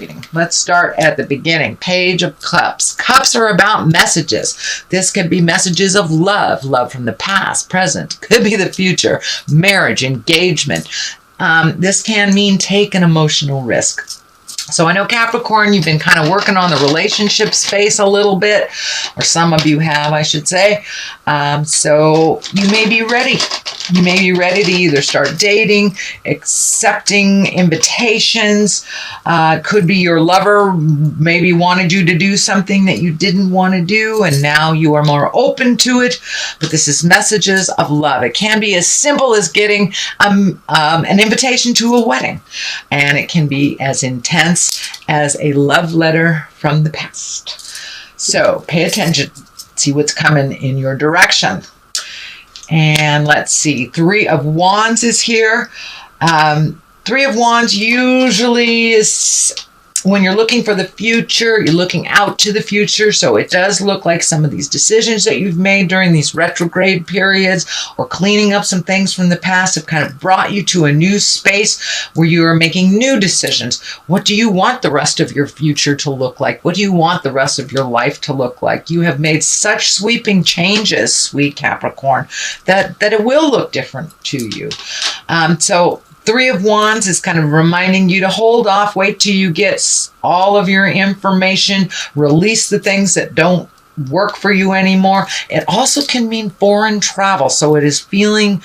reading. Let's start at the beginning. Page of Cups. Cups are about messages. This could be messages of love, love from the past, present, could be the future, marriage, engagement. This can mean take an emotional risk. So I know Capricorn, you've been kind of working on the relationship space a little bit, or some of you have, I should say. So you may be ready. You may be ready to either start dating, accepting invitations. Could be your lover maybe wanted you to do something that you didn't want to do, and now you are more open to it. But this is messages of love. It can be as simple as getting an invitation to a wedding, and it can be as intense as a love letter from the past. So pay attention, see what's coming in your direction. And let's see, 3 of Wands is here. 3 of Wands usually is when you're looking for the future, you're looking out to the future. So it does look like some of these decisions that you've made during these retrograde periods or cleaning up some things from the past have kind of brought you to a new space where you are making new decisions. What do you want the rest of your future to look like? What do you want the rest of your life to look like? You have made such sweeping changes, sweet Capricorn, that it will look different to you. So 3 of Wands is kind of reminding you to hold off, wait till you get all of your information, release the things that don't work for you anymore. It also can mean foreign travel. So it is feeling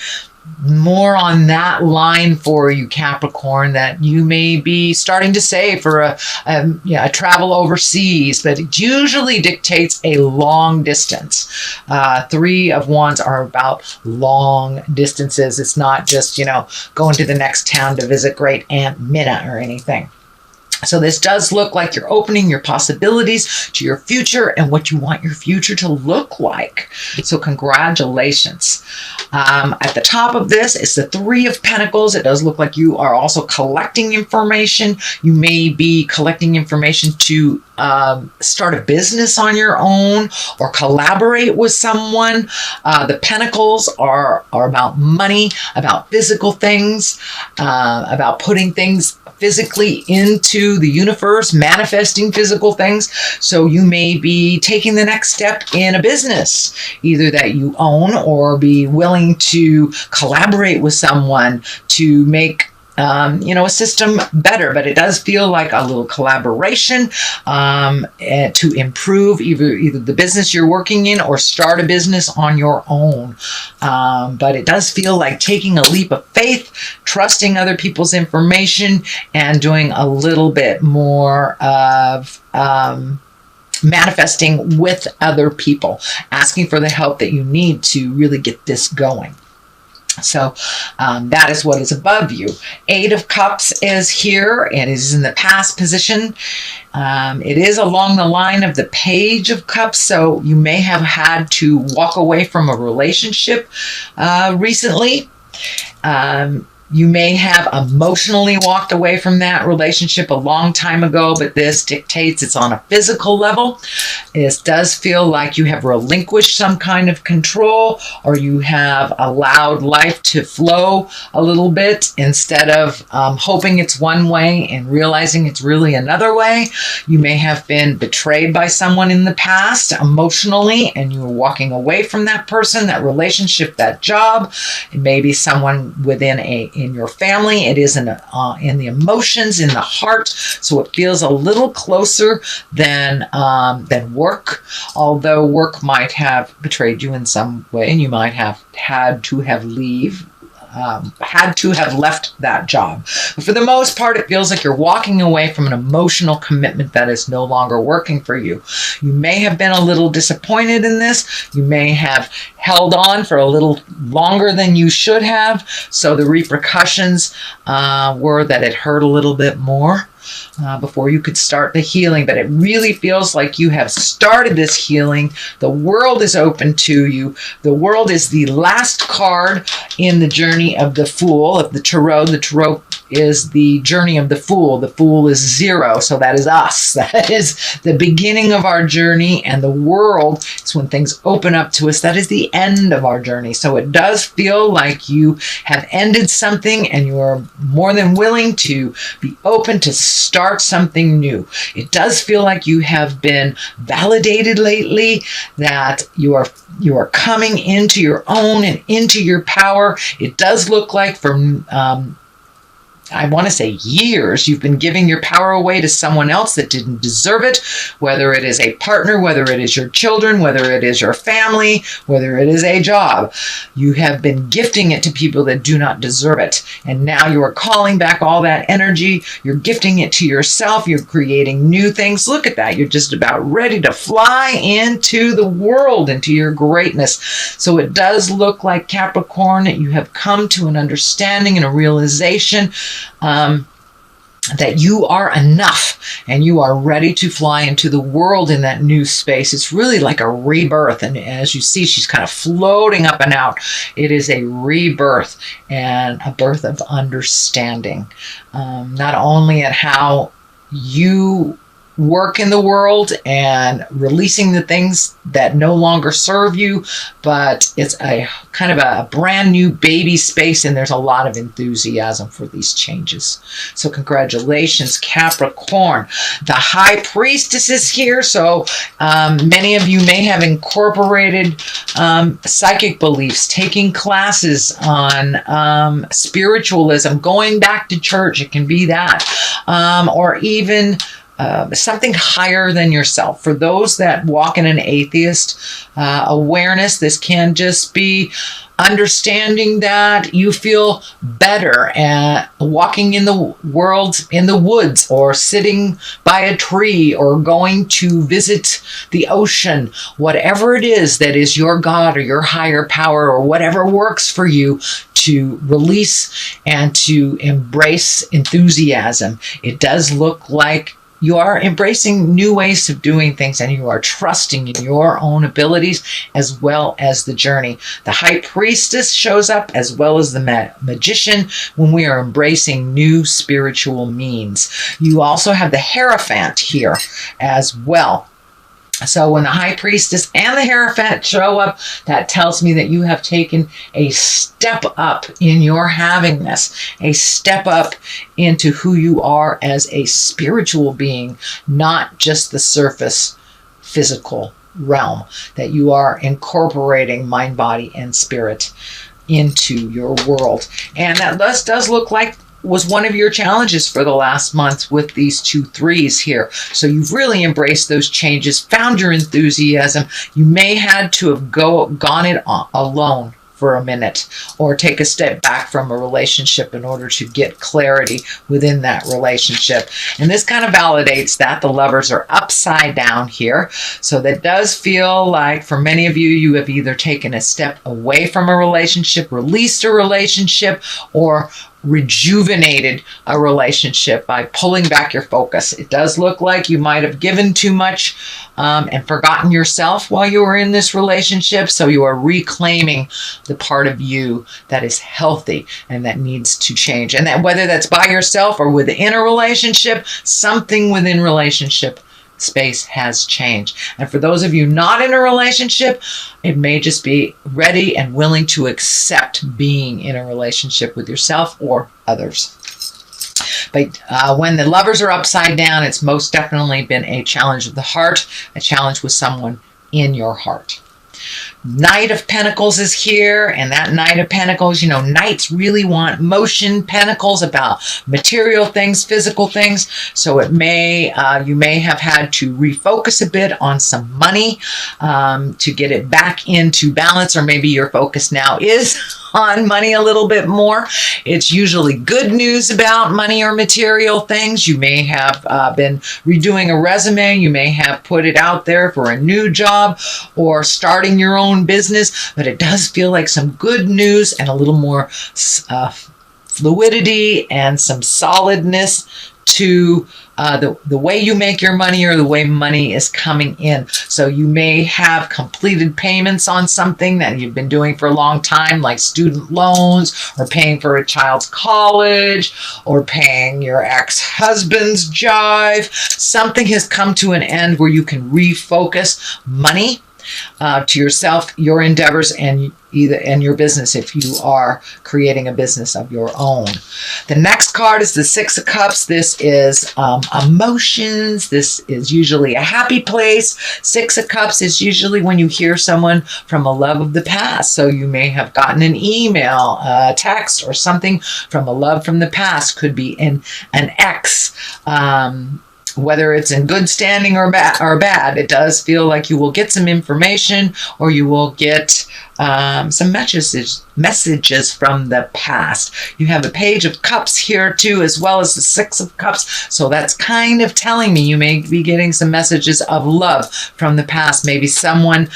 more on that line for you, Capricorn, that you may be starting to save for a travel overseas, but it usually dictates a long distance. 3 of Wands are about long distances. It's not just, going to the next town to visit great Aunt Minna or anything. So this does look like you're opening your possibilities to your future and what you want your future to look like. So congratulations. At the top of this is the 3 of Pentacles. It does look like you are also collecting information. You may be collecting information to start a business on your own or collaborate with someone. The Pentacles are about money, about physical things, about putting things physically into the universe, manifesting physical things. So you may be taking the next step in a business, either that you own or be willing to collaborate with someone to make a system better. But it does feel like a little collaboration to improve either the business you're working in or start a business on your own. But it does feel like taking a leap of faith, trusting other people's information, and doing a little bit more of manifesting with other people, asking for the help that you need to really get this going. So that is what is above you. 8 of Cups is here. It is in the past position. It is along the line of the Page of Cups. So you may have had to walk away from a relationship recently. You may have emotionally walked away from that relationship a long time ago, but this dictates it's on a physical level. It does feel like you have relinquished some kind of control, or you have allowed life to flow a little bit instead of hoping it's one way and realizing it's really another way. You may have been betrayed by someone in the past emotionally, and you were walking away from that person, that relationship, that job. It may be someone in your family. It is in the emotions, in the heart. So it feels a little closer than work. Although work might have betrayed you in some way, and you might have had to have left that job. But for the most part, it feels like you're walking away from an emotional commitment that is no longer working for you. You may have been a little disappointed in this. You may have held on for a little longer than you should have. So the repercussions were that it hurt a little bit more before you could start the healing. But it really feels like you have started this healing. The world is open to you. The world is the last card in the journey of the Fool, of the Tarot. The Tarot is the journey of the Fool. The Fool is 0, so that is us. That is the beginning of our journey, and the world is when things open up to us. That is the end of our journey. So it does feel like you have ended something, and you are more than willing to be open to start something new. It does feel like you have been validated lately, that you are coming into your own and into your power. It does look like from I want to say years, you've been giving your power away to someone else that didn't deserve it, whether it is a partner, whether it is your children, whether it is your family, whether it is a job. You have been gifting it to people that do not deserve it. And now you are calling back all that energy. You're gifting it to yourself. You're creating new things. Look at that. You're just about ready to fly into the world, into your greatness. So it does look like, Capricorn, that you have come to an understanding and a realization that you are enough, and you are ready to fly into the world in that new space. It's really like a rebirth, and as you see, she's kind of floating up and out. It is a rebirth and a birth of understanding, not only at how you work in the world and releasing the things that no longer serve you, but it's a kind of a brand new baby space, and there's a lot of enthusiasm for these changes. So congratulations, Capricorn. The High Priestess is here, so many of you may have incorporated psychic beliefs, taking classes on spiritualism, going back to church. It can be that, or even something higher than yourself. For those that walk in an atheist awareness, this can just be understanding that you feel better at walking in the world, in the woods, or sitting by a tree, or going to visit the ocean. Whatever it is that is your God or your higher power, or whatever works for you, to release and to embrace enthusiasm. It does look like you are embracing new ways of doing things, and you are trusting in your own abilities as well as the journey. The High Priestess shows up, as well as the Magician, when we are embracing new spiritual means. You also have the Hierophant here as well. So when the High Priestess and the Hierophant show up, that tells me that you have taken a step up in your havingness, a step up into who you are as a spiritual being, not just the surface physical realm, that you are incorporating mind, body, and spirit into your world. And that does look like was one of your challenges for the last month with these 2 3s here. So you've really embraced those changes, found your enthusiasm. You may had to have gone it alone for a minute, or take a step back from a relationship in order to get clarity within that relationship. And this kind of validates that the Lovers are upside down here. So that does feel like, for many of you, you have either taken a step away from a relationship, released a relationship, or rejuvenated a relationship by pulling back your focus. It does look like you might have given too much and forgotten yourself while you were in this relationship. So you are reclaiming the part of you that is healthy and that needs to change. And that, whether that's by yourself or within a relationship, something within relationship space has changed. And for those of you not in a relationship, it may just be ready and willing to accept being in a relationship with yourself or others. But when the Lovers are upside down, it's most definitely been a challenge of the heart, a challenge with someone in your heart. Knight of Pentacles is here, and that Knight of Pentacles, you know, Knights really want motion. Pentacles about material things, physical things. So it may, you may have had to refocus a bit on some money to get it back into balance, or maybe your focus now is on money a little bit more. It's usually good news about money or material things. You may have been redoing a resume. You may have put it out there for a new job or starting your own business, but it does feel like some good news and a little more fluidity and some solidness to the way you make your money or the way money is coming in. So you may have completed payments on something that you've been doing for a long time, like student loans, or paying for a child's college, or paying your ex-husband's jive. Something has come to an end where you can refocus money to yourself, your endeavors, and your business if you are creating a business of your own. The next card is the Six of Cups. This is emotions. This is usually a happy place. Six of Cups is usually when you hear someone from a love of the past. So you may have gotten an email, a text, or something from a love from the past. Could be an ex. Whether it's in good standing or bad, it does feel like you will get some information, or you will get some messages from the past. You have a Page of Cups here too, as well as the Six of Cups. So that's kind of telling me you may be getting some messages of love from the past. Maybe someone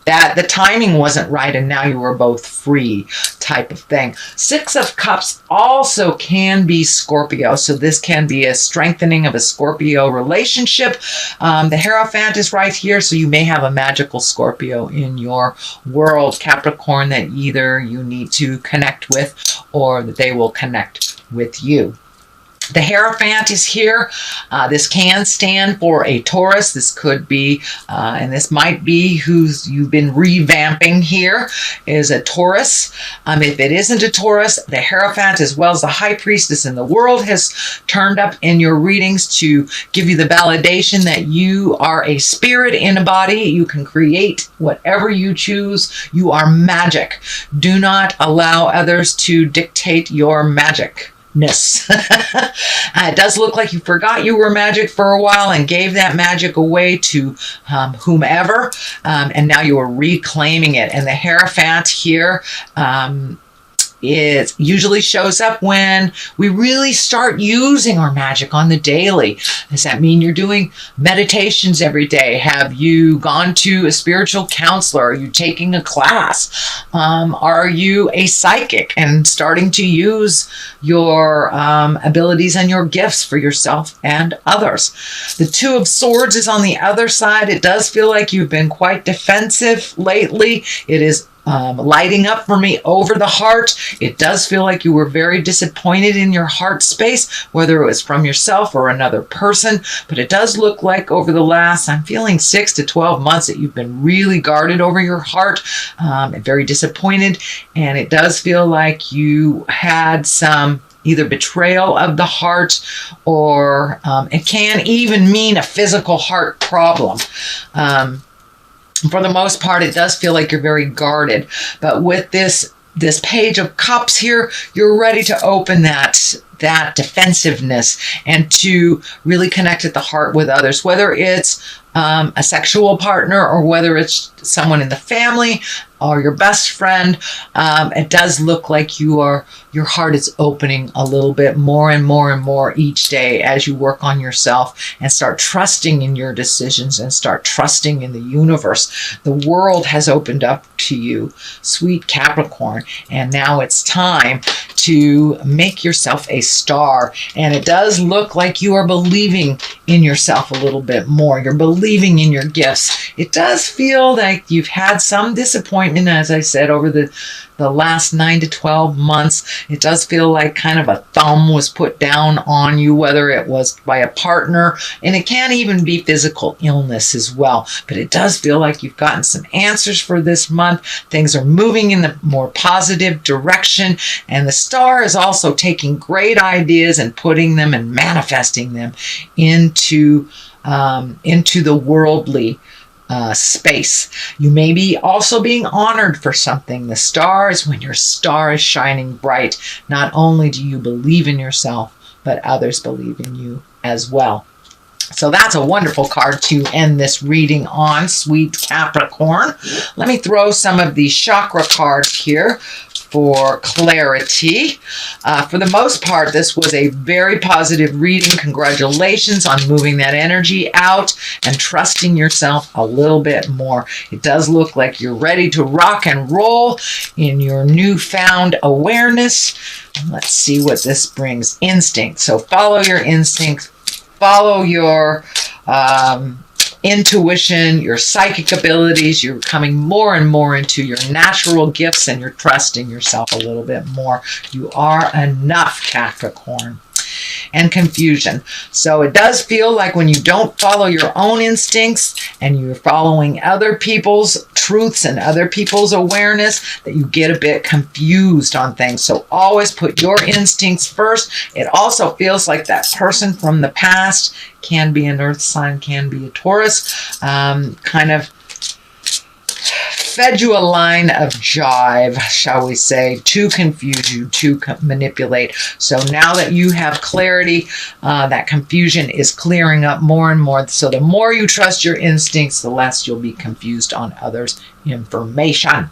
that the timing wasn't right and now you were both free, type of thing. Six of Cups also can be Scorpio. So this can be a strengthening of a Scorpio relationship. The Hierophant is right here. So you may have a magical Scorpio in your world, Capricorn, that either you need to connect with or that they will connect with you. The Hierophant is here. This can stand for a Taurus. This could be, and this might be who's you've been revamping here, is a Taurus. If it isn't a Taurus, the Hierophant, as well as the High Priestess in the world, has turned up in your readings to give you the validation that you are a spirit in a body. You can create whatever you choose. You are magic. Do not allow others to dictate your magic. It does look like you forgot you were magic for a while and gave that magic away to whomever, and now you are reclaiming it. And the Hierophant here it usually shows up when we really start using our magic on the daily. Does that mean you're doing meditations every day? Have you gone to a spiritual counselor? Are you taking a class? Are you a psychic and starting to use your abilities and your gifts for yourself and others? The Two of Swords is on the other side. It does feel like you've been quite defensive lately. It is lighting up for me over the heart. It does feel like you were very disappointed in your heart space, whether it was from yourself or another person. But it does look like over the last, I'm feeling 6 to 12 months, that you've been really guarded over your heart, and very disappointed. And it does feel like you had some either betrayal of the heart, or it can even mean a physical heart problem. For the most part, it does feel like you're very guarded. But with this Page of Cups here, you're ready to open that defensiveness and to really connect at the heart with others, whether it's a sexual partner or whether it's someone in the family or your best friend. It does look like your heart is opening a little bit more and more and more each day as you work on yourself and start trusting in your decisions and start trusting in the universe. The world has opened up to you, sweet Capricorn, and now it's time to make yourself a star. And it does look like you are believing in yourself a little bit more. You're believing in your gifts. It does feel like you've had some disappointment, as I said, over the last 9 to 12 months. It does feel like kind of a thumb was put down on you, whether it was by a partner, and it can even be physical illness as well. But it does feel like you've gotten some answers for this month. Things are moving in the more positive direction, and the star is also taking great ideas and putting them and manifesting them into the worldly space. You may be also being honored for something. The star is when your star is shining bright. Not only do you believe in yourself, but others believe in you as well. So that's a wonderful card to end this reading on, sweet Capricorn. Let me throw some of these chakra cards here for clarity. For the most part, this was a very positive reading. Congratulations on moving that energy out and trusting yourself a little bit more. It does look like you're ready to rock and roll in your newfound awareness. Let's see what this brings. Instinct. So follow your instinct. Follow your intuition, your psychic abilities. You're coming more and more into your natural gifts, and you're trusting yourself a little bit more. You are enough, Capricorn. And confusion. So it does feel like when you don't follow your own instincts and you're following other people's truths and other people's awareness, that you get a bit confused on things. So always put your instincts first. It also feels like that person from the past, can be an earth sign, can be a Taurus, kind of fed you a line of jive, shall we say, to confuse you, to manipulate. So now that you have clarity, that confusion is clearing up more and more. So the more you trust your instincts, the less you'll be confused on others' information.